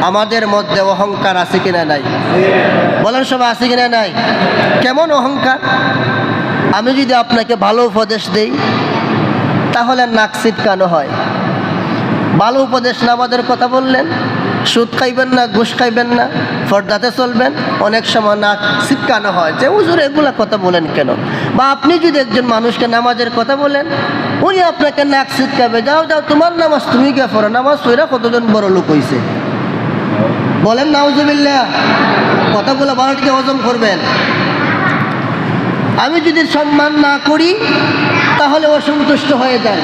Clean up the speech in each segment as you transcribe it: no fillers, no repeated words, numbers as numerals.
আমাদের মধ্যে অহংকার আছে কিনা নাই? বলেন সবাই, আছে কিনা নাই? কেমন অহংকার? আমি যদি আপনাকে ভালো উপদেশ দেই তাহলে নাক ছিটকানো হয়। ভালো উপদেশ না, আমাদের কথা বললেন, সুদ খাইবেন না, ঘুষ খাইবেন না, পর্দাতে চলবেন, অনেক সময় নাক ছিটকানো হয় যে হুজুর এগুলা কথা বলেন কেন। বা আপনি যদি একজন মানুষকে নামাজের কথা বলেন, উনি আপনাকে নাক ছিটকাবে, যাও যাও তোমার নামাজ তুমি কে পড়ো, নামাজ পড়া কতজন বড় লোক হয়েছে। বলেন নাউজুবিল্লাহ। কথাগুলো ভালোটিকে হজম করবেন। আমি যদি সম্মান না করি তাহলে অসন্তুষ্ট হয়ে যান।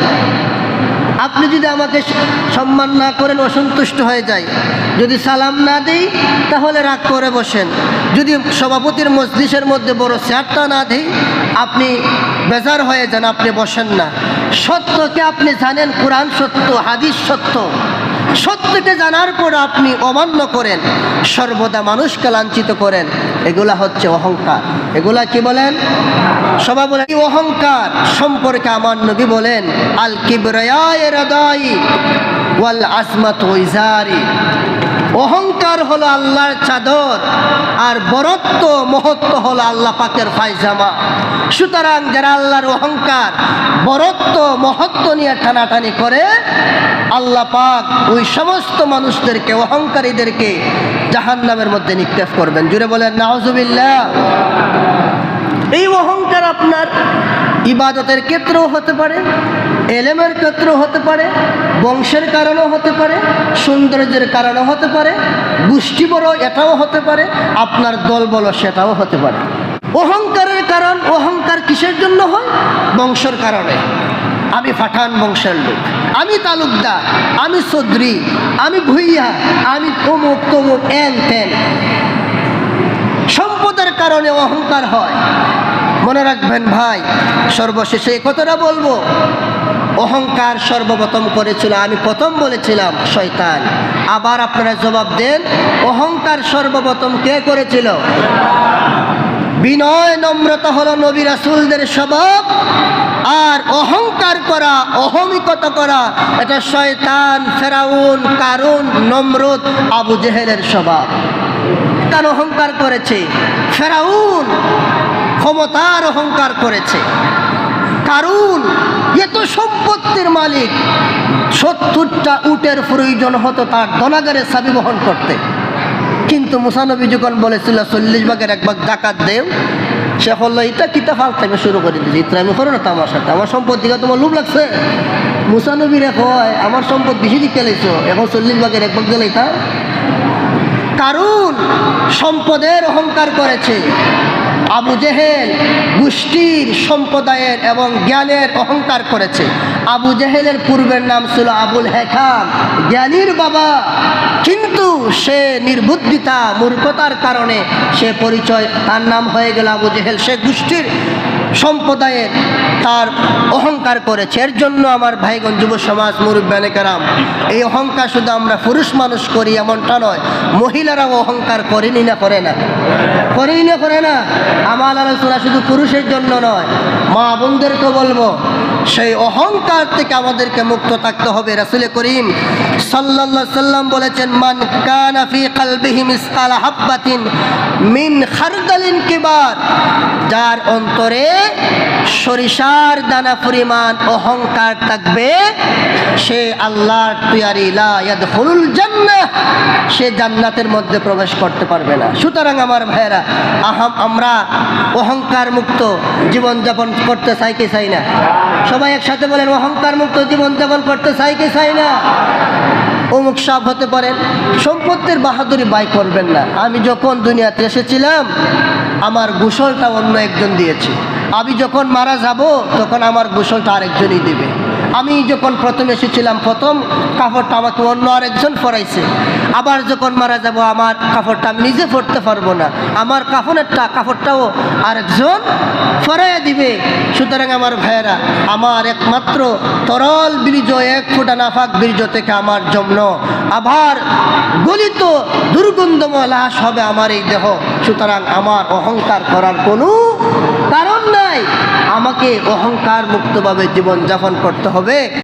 আপনি যদি আমাকে সম্মান না করেন অসন্তুষ্ট হয়ে যায়। যদি সালাম না দিই তাহলে রাগ করে বসেন। যদি সভাপতির মজলিসের মধ্যে বড় চেয়ারটা না দিই আপনি বেজার হয়ে যান, আপনি বসেন না। সত্যকে আপনি জানেন, কোরআন সত্য, হাদিস সত্য, সত্যকে জানার পর আপনি অমান্য করেন, সর্বদা মানুষকে লাঞ্ছিত করেন, এগুলা হচ্ছে অহংকার। এগুলা কি বলেন? সবাই বলেন। এই অহংকার সম্পর্কে আমার নবী বলেন, আল কিবরিয়ায়ে রাদাই ওয়াল আজমাতু ইজারি। অহংকার হলো আল্লাহর চাদর আর বরত্ব মহত্ব হলো আল্লাহ পাকের পায়জামা। সুতরাং যারা আল্লাহর অহংকার বরত্ব মহত্ব নিয়ে টানাটানি করে, আল্লাহ পাক ওই সমস্ত মানুষদেরকে, অহংকারীদেরকে জাহান্নামের মধ্যে নিক্ষেপ করবেন। জুড়ে বলেন নাউজুবিল্লাহ। এই অহংকার আপনার ইবাদতের ক্ষেত্রেও হতে পারে, এলেমের ক্ষেত্রেও হতে পারে, বংশের কারণেও হতে পারে, সৌন্দর্যের কারণেও হতে পারে, গোষ্ঠী বড় এটাও হতে পারে, আপনার দল বলো সেটাও হতে পারে। অহংকারের কারণ, অহংকার কিসের জন্য হয়? বংশের কারণে। আমি পাঠান বংশের লোক, আমি তালুকদার, আমি চৌধুরী, আমি ভুইয়া, আমি অমুক তমুক এন তেন। সম্পদের কারণে অহংকার হয়। মনে রাখবেন ভাই, সর্বশেষে এই কথাটা বলবো, অহংকার সর্বপ্রথম করেছিল, আমি প্রথম বলেছিলাম, শয়তান। আবার আপনারা জবাব দেন, অহংকার সর্বপ্রথম কে করেছিল? বিনয় নম্রতা হলো নবী রাসূলদের স্বভাব, আর অহংকার করা, অহমিকতা করা, এটা শয়তান, ফেরাউন, কারুন, নমরুদ, আবু জেহেলের স্বভাব। তার অহংকার করেছে। ফেরাউন ক্ষমতার অহংকার করেছে। কারুন এত সম্পত্তির মালিক, 70টা উটের প্রয়োজন হতো তার দনাগারে চাবি বহন করতে। কিন্তু মুসা নবী যখন বলেছিল 40 ভাগের 1 ভাগ জাকাত দেও, সে বললো এটা কিতা ফালতামি শুরু করে দিয়েছে, ইত্রামি করো না তো আমার সাথে, আমার সম্পদ দিকে তোমার লোভ লাগছে। মুসা নবীরে কয় আমার সম্পদ বেশি দিকে লাইছো, এখন 40 ভাগের 1 ভাগ দিলেই তা। কারুন সম্পদের অহংকার করেছে। আবু জেহেল গোষ্ঠীর, সম্প্রদায়ের এবং জ্ঞানের অহংকার করেছে। আবু জেহেলের পূর্বের নাম ছিল আবুল হেকাম, জ্ঞানীর বাবা, কিন্তু সে নির্বুদ্ধিতা, মূর্খতার কারণে সে পরিচয়, তার নাম হয়ে গেল আবু জেহেল। সে গোষ্ঠীর, সম্প্রদায়ের তার অহংকার করেছে। এর জন্য আমার ভাইগণ, যুব সমাজ, মুরব্বিয়ানে কেরাম, এই অহংকার শুধু আমরা পুরুষ মানুষ করি এমনটা নয়, মহিলারাও অহংকার করেনি না, করে না, করেনি না, করে না। আমার আলোচনা শুধু পুরুষের জন্য নয়, মা বোনদেরকে বলবো, সেই অহংকার থেকে আমাদেরকে মুক্ত থাকতে হবে। রাসূল করিম সাল্লাল্লাহু আলাইহি সাল্লাম বলেছেন, মান কানা ফি কলবিহি মিসকালা হাববাতিন মিন খারদালিন কিবার, যার অন্তরে সরিষার দানা পরিমাণ অহংকার থাকবে, সে আল্লাহর তৈয়ারি লা ইয়াদখুলুল জান্নাহ, সে জান্নাতের মধ্যে প্রবেশ করতে পারবে না। সুতরাং আমার ভাইয়েরা, আমরা অহংকার মুক্ত জীবনযাপন করতে চাই কি চাই না? সবাই একসাথে বলেন, অহংকার মুক্ত জীবনযাপন করতে চাই কি চাই না? অমুক সাপ হতে পারেন, সম্পত্তির বাহাদুরি বাই করবেন না। আমি যখন দুনিয়াতে এসেছিলাম আমার গোসলটা অন্য একজন দিয়েছে, আমি যখন মারা যাব তখন আমার গোসলটা আরেকজনই দিবে। আমি যখন প্রথম এসেছিলাম প্রথম কাপড়টা আমাকে অন্য আরেকজন পরাইছে, আবার যখন মারা যাব আমার কাপড়টা আমি নিজে পরতে পারবো না, আমার কাপড়টাও আরেকজন পরাইয়া দিবে। সুতরাং আমার ভাইয়েরা, আমার একমাত্র তরল বীর্য, 1 ফোঁটা নাফাক বীর্য থেকে আমার জন্ম, আবার গলিত দুর্গন্ধময় লাশ হবে আমার এই দেহ। সুতরাং আমার অহংকার করার কোনো কারণ নাই। আমাকে অহংকার মুক্তভাবে জীবনযাপন করতে হবে।